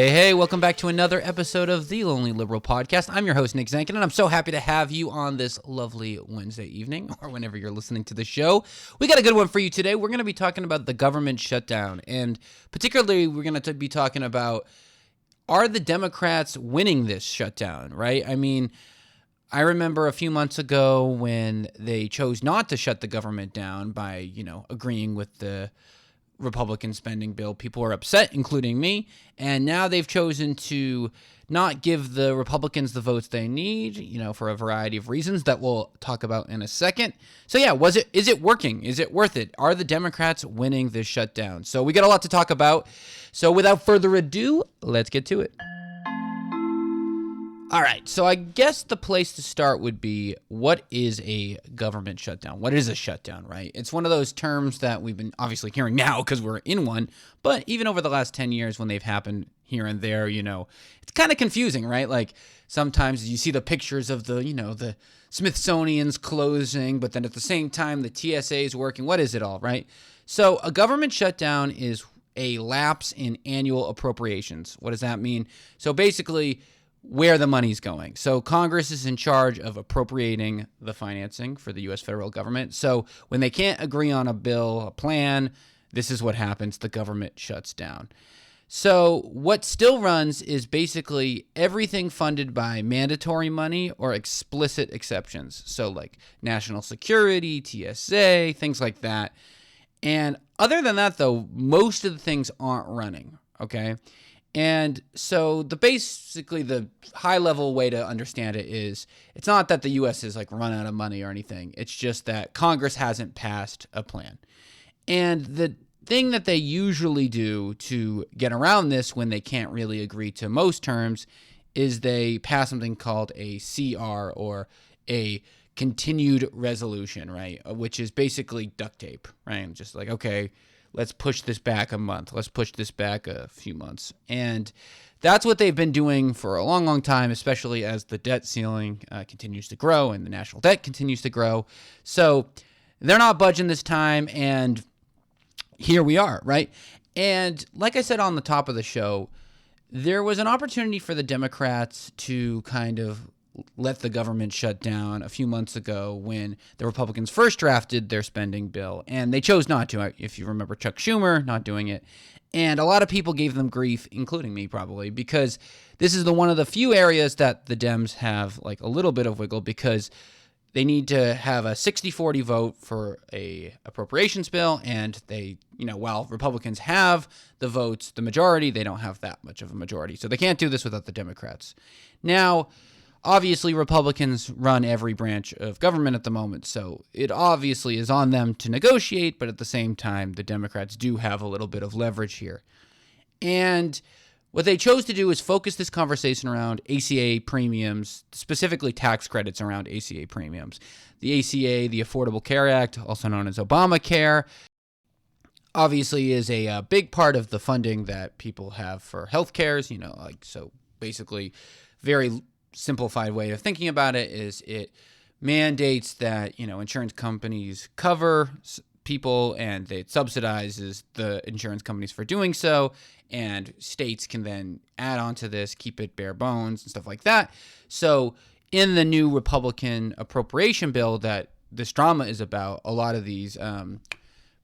Hey, welcome back to another episode of The Lonely Liberal Podcast. I'm your host, Nick Zankin, and I'm so happy to have you on this lovely Wednesday evening, or whenever you're listening to the show. We got a good one for you today. We're going to be talking about the government shutdown, and particularly we're going to be talking about, are the Democrats winning this shutdown, right? I mean, I remember a few months ago when they chose not to shut the government down by, agreeing with the Republican spending bill. People are upset, including me, and now they've chosen to not give the Republicans the votes they need, for a variety of reasons that we'll talk about in a second. So yeah, is it working? Is it worth it? Are the Democrats winning this shutdown? So we got a lot to talk about. So without further ado, let's get to it. All right, so I guess the place to start would be, what is a government shutdown? What is a shutdown, right? It's one of those terms that we've been obviously hearing now because we're in one, but even over the last 10 years when they've happened here and there, it's kind of confusing, right? Like sometimes you see the pictures of the Smithsonian's closing, but then at the same time the TSA is working. What is it all, right? So a government shutdown is a lapse in annual appropriations. What does that mean? So basically, where the money's going. So Congress is in charge of appropriating the financing for the U.S. federal government. So when they can't agree on a bill, a plan, this is what happens. The government shuts down. So what still runs is basically everything funded by mandatory money or explicit exceptions. So like national security, TSA, things like that. And other than that, though, most of the things aren't running, okay? And so basically the high-level way to understand it is, it's not that the U.S. is like run out of money or anything. It's just that Congress hasn't passed a plan. And the thing that they usually do to get around this when they can't really agree to most terms is they pass something called a CR, or a continued resolution, right? Which is basically duct tape, right? Just like, okay, let's push this back a month. Let's push this back a few months. And that's what they've been doing for a long, long time, especially as the debt ceiling continues to grow and the national debt continues to grow. So they're not budging this time, and here we are, right? And like I said on the top of the show, there was an opportunity for the Democrats to kind of let the government shut down a few months ago when the Republicans first drafted their spending bill, and they chose not to. If you remember Chuck Schumer not doing it, and a lot of people gave them grief, including me probably, because this is one of the few areas that the Dems have like a little bit of wiggle, because they need to have a 60-40 vote for a appropriations bill, and they, while Republicans have the votes, the majority, they don't have that much of a majority, so they can't do this without the Democrats. Now, obviously, Republicans run every branch of government at the moment, so it obviously is on them to negotiate, but at the same time, the Democrats do have a little bit of leverage here. And what they chose to do is focus this conversation around ACA premiums, specifically tax credits around ACA premiums. The ACA, the Affordable Care Act, also known as Obamacare, obviously is a big part of the funding that people have for health cares, so basically very simplified way of thinking about it is it mandates that, insurance companies cover people, and it subsidizes the insurance companies for doing so, and states can then add on to this, keep it bare bones and stuff like that. So in the new Republican appropriation bill that this drama is about, a lot of these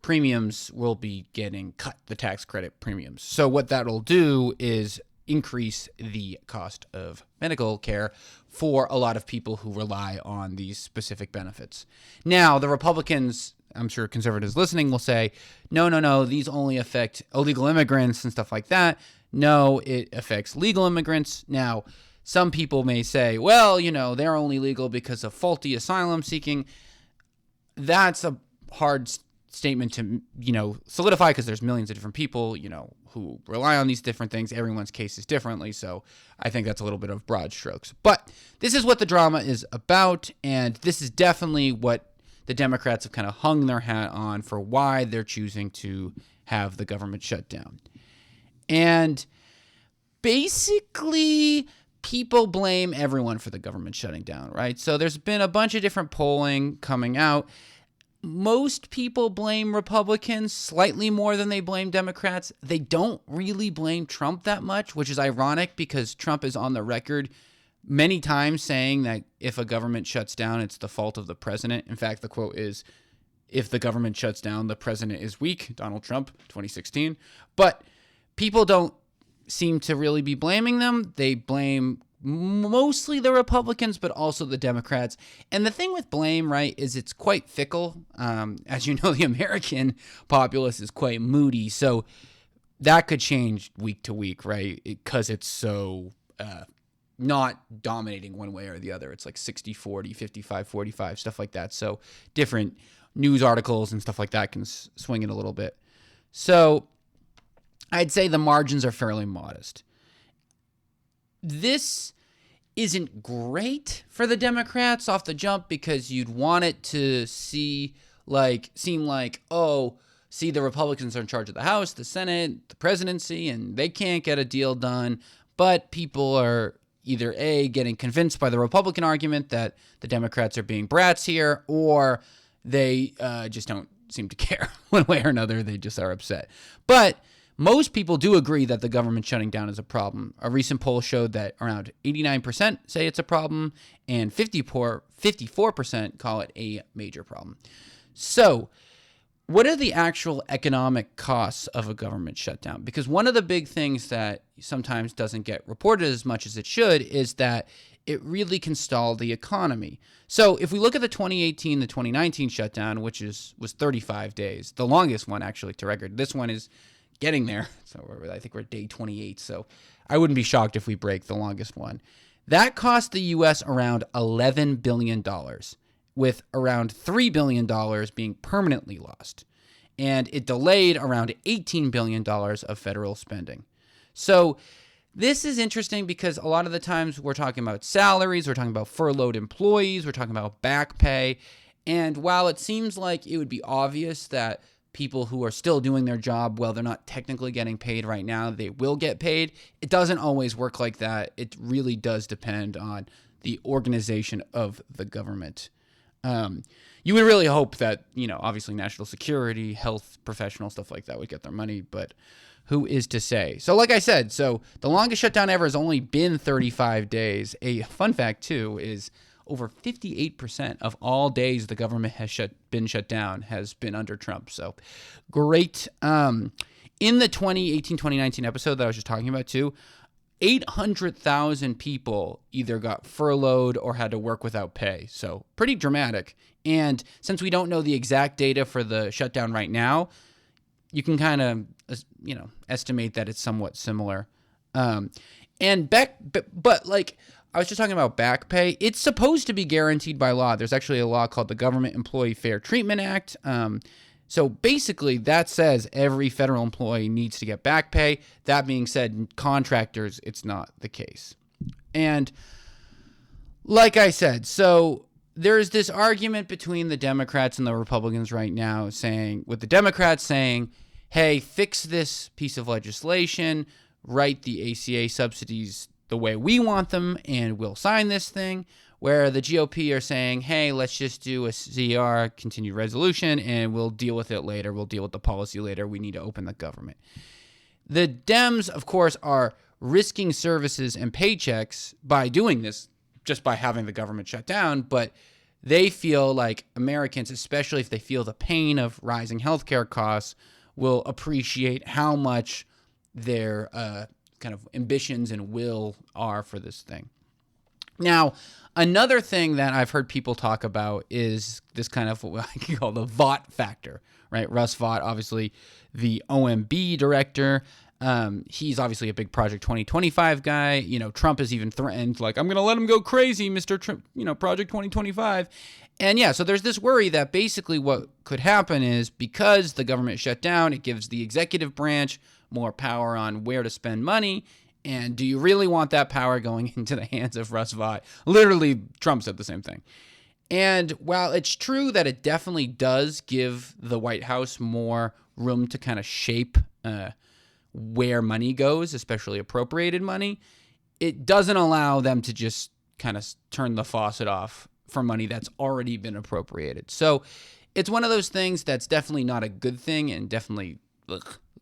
premiums will be getting cut, the tax credit premiums. So what that'll do is increase the cost of medical care for a lot of people who rely on these specific benefits. Now, the Republicans, I'm sure conservatives listening will say, no, these only affect illegal immigrants and stuff like that. No, it affects legal immigrants. Now, some people may say, well, they're only legal because of faulty asylum seeking. That's a hard statement to, solidify, because there's millions of different people, who rely on these different things. Everyone's case is differently, so I think that's a little bit of broad strokes. But this is what the drama is about, and this is definitely what the Democrats have kind of hung their hat on for why they're choosing to have the government shut down. And basically, people blame everyone for the government shutting down, right? So there's been a bunch of different polling coming out. most people blame Republicans slightly more than they blame Democrats. They don't really blame Trump that much, which is ironic because Trump is on the record many times saying that if a government shuts down, it's the fault of the president. In fact, the quote is, if the government shuts down, the president is weak. Donald Trump, 2016. But people don't seem to really be blaming them. They blame mostly the Republicans, but also the Democrats. And the thing with blame, right, is it's quite fickle. As you know, the American populace is quite moody. So that could change week to week, right? Because it's so not dominating one way or the other. It's like 60-40, 55-45, stuff like that. So different news articles and stuff like that can swing it a little bit. So I'd say the margins are fairly modest. This isn't great for the Democrats off the jump because you'd want it to seem like, oh, see, the Republicans are in charge of the House, the Senate, the presidency, and they can't get a deal done. But people are either A, getting convinced by the Republican argument that the Democrats are being brats here, or they just don't seem to care one way or another. They just are upset. But most people do agree that the government shutting down is a problem. A recent poll showed that around 89% say it's a problem, and 54% call it a major problem. So what are the actual economic costs of a government shutdown? Because one of the big things that sometimes doesn't get reported as much as it should is that it really can stall the economy. So if we look at the 2018 to 2019 shutdown, which was 35 days, the longest one actually to record. This one is getting there. So I think we're at day 28. So I wouldn't be shocked if we break the longest one. That cost the U.S. around $11 billion, with around $3 billion being permanently lost. And it delayed around $18 billion of federal spending. So this is interesting because a lot of the times we're talking about salaries, we're talking about furloughed employees, we're talking about back pay. And while it seems like it would be obvious that people who are still doing their job, well, they're not technically getting paid right now, they will get paid, it doesn't always work like that. It really does depend on the organization of the government. You would really hope that, obviously national security, health professionals, stuff like that would get their money, but who is to say? So like I said, the longest shutdown ever has only been 35 days. A fun fact, too, is over 58% of all days the government has been shut down has been under Trump. So great. In the 2018-2019 episode that I was just talking about, too, 800,000 people either got furloughed or had to work without pay. So pretty dramatic. And since we don't know the exact data for the shutdown right now, you can kind of, estimate that it's somewhat similar. But like I was just talking about back pay, it's supposed to be guaranteed by law. There's actually a law called the Government Employee Fair Treatment Act. So basically that says every federal employee needs to get back pay. That being said, contractors, it's not the case. And like I said, so there's this argument between the Democrats and the Republicans right now with the Democrats saying, hey, fix this piece of legislation, write the ACA subsidies the way we want them, and we'll sign this thing. Where the GOP are saying, hey, let's just do a CR, continued resolution, and we'll deal with it later. We'll deal with the policy later. We need to open the government. The Dems, of course, are risking services and paychecks by doing this, just by having the government shut down, but they feel like Americans, especially if they feel the pain of rising healthcare costs, will appreciate how much their kind of ambitions and will are for this thing. Now, another thing that I've heard people talk about is this kind of what I can call the Vought factor, right? Russ Vought, obviously the OMB director. He's obviously a big Project 2025 guy. Trump has even threatened, like, I'm going to let him go crazy, Mr. Trump, Project 2025. And yeah, so there's this worry that basically what could happen is because the government shut down, it gives the executive branch more power on where to spend money. And do you really want that power going into the hands of Russ Vought? Literally, Trump said the same thing. And while it's true that it definitely does give the White House more room to kind of shape where money goes, especially appropriated money, it doesn't allow them to just kind of turn the faucet off for money that's already been appropriated. So it's one of those things that's definitely not a good thing and definitely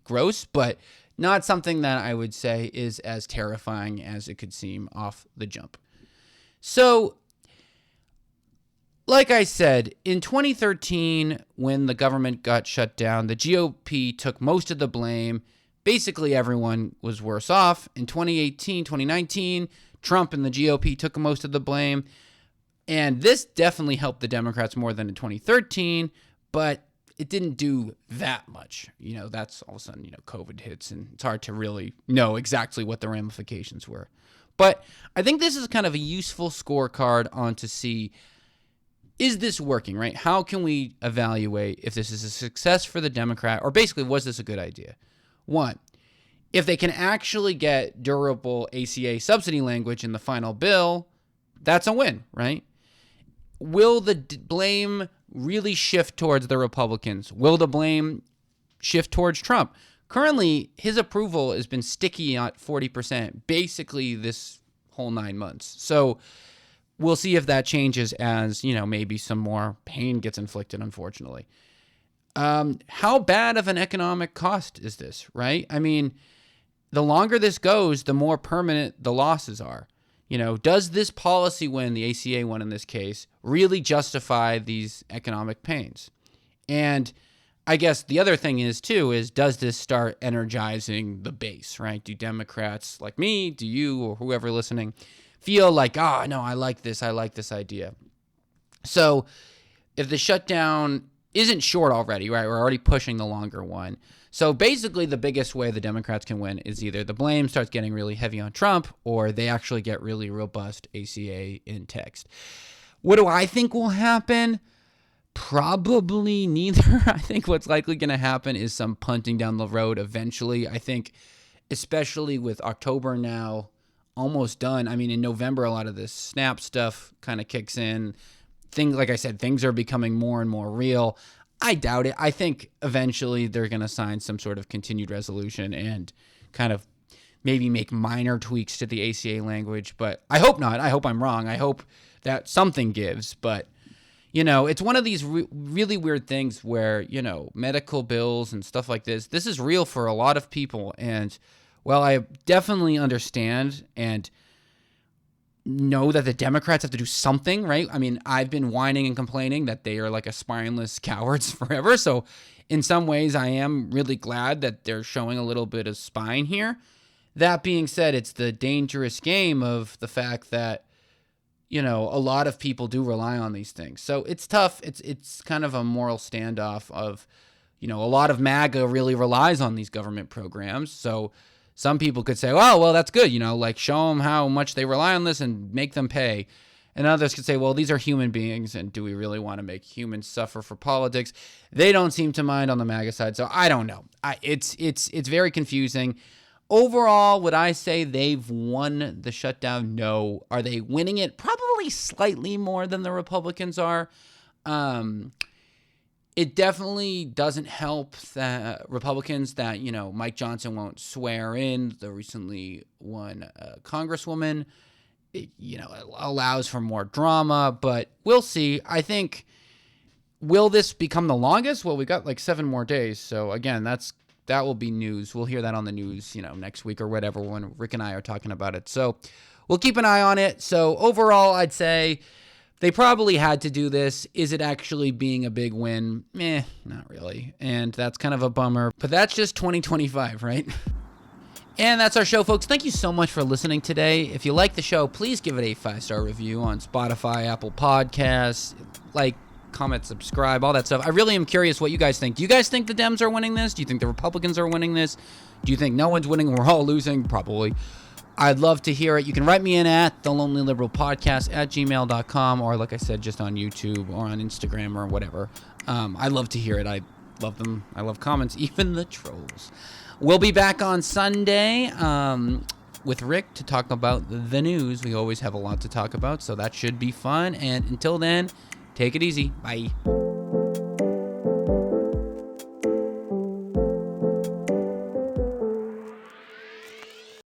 gross, but not something that I would say is as terrifying as it could seem off the jump. So, like I said, in 2013, when the government got shut down, the GOP took most of the blame. Basically, everyone was worse off. In 2018, 2019, Trump and the GOP took most of the blame. And this definitely helped the Democrats more than in 2013, but it didn't do that much. That's all of a sudden, COVID hits, and it's hard to really know exactly what the ramifications were. But I think this is kind of a useful scorecard on to see, is this working, right? How can we evaluate if this is a success for the Democrat, or basically, was this a good idea? One, if they can actually get durable ACA subsidy language in the final bill, that's a win, right? Will the blame really shift towards the Republicans? Will the blame shift towards Trump? Currently, his approval has been sticky at 40%, basically this whole 9 months. So we'll see if that changes as, maybe some more pain gets inflicted, unfortunately. How bad of an economic cost is this, right? I mean, the longer this goes, the more permanent the losses are. Does this policy win, the ACA one in this case, really justify these economic pains? And I guess the other thing is, does this start energizing the base, right? Do Democrats like me, do you, or whoever listening, feel like, no, I like this idea? So if the shutdown isn't short already, right? We're already pushing the longer one. So basically the biggest way the Democrats can win is either the blame starts getting really heavy on Trump, or they actually get really robust ACA in text. What do I think will happen? Probably neither. I think what's likely going to happen is some punting down the road eventually. I think especially with October now almost done. I mean, in November, a lot of this SNAP stuff kind of kicks in. Things, like I said, things are becoming more and more real. I doubt it. I think eventually they're going to sign some sort of continued resolution and kind of maybe make minor tweaks to the ACA language. But I hope not. I hope I'm wrong. I hope that something gives. But, it's one of these really weird things where, medical bills and stuff like this is real for a lot of people. And, well, I definitely understand and know that the Democrats have to do something, right? I mean, I've been whining and complaining that they are like a spineless cowards forever. So in some ways, I am really glad that they're showing a little bit of spine here. That being said, it's the dangerous game of the fact that, a lot of people do rely on these things. So it's tough. It's kind of a moral standoff of, a lot of MAGA really relies on these government programs. So some people could say, oh, well, that's good, show them how much they rely on this and make them pay. And others could say, well, these are human beings, and do we really want to make humans suffer for politics? They don't seem to mind on the MAGA side, so I don't know. It's very confusing. Overall, would I say they've won the shutdown? No. Are they winning it? Probably slightly more than the Republicans are. It definitely doesn't help that Republicans that, Mike Johnson won't swear in the recently won congresswoman. It allows for more drama, but we'll see. I think, will this become the longest? Well, we got like 7 more days. So again, that will be news. We'll hear that on the news, next week or whatever when Rick and I are talking about it. So we'll keep an eye on it. So overall, I'd say they probably had to do this. Is it actually being a big win? Not really. And that's kind of a bummer. But that's just 2025, right? And that's our show, folks. Thank you so much for listening today. If you like the show, please give it a 5-star review on Spotify, Apple Podcasts, comment, subscribe, all that stuff. I really am curious what you guys think. Do you guys think the Dems are winning this? Do you think the Republicans are winning this? Do you think no one's winning and we're all losing? Probably. I'd love to hear it. You can write me in at thelonelyliberalpodcast@gmail.com, or like I said, just on YouTube or on Instagram or whatever. I love to hear it. I love them. I love comments, even the trolls. We'll be back on Sunday with Rick to talk about the news. We always have a lot to talk about, so that should be fun. And until then, take it easy. Bye.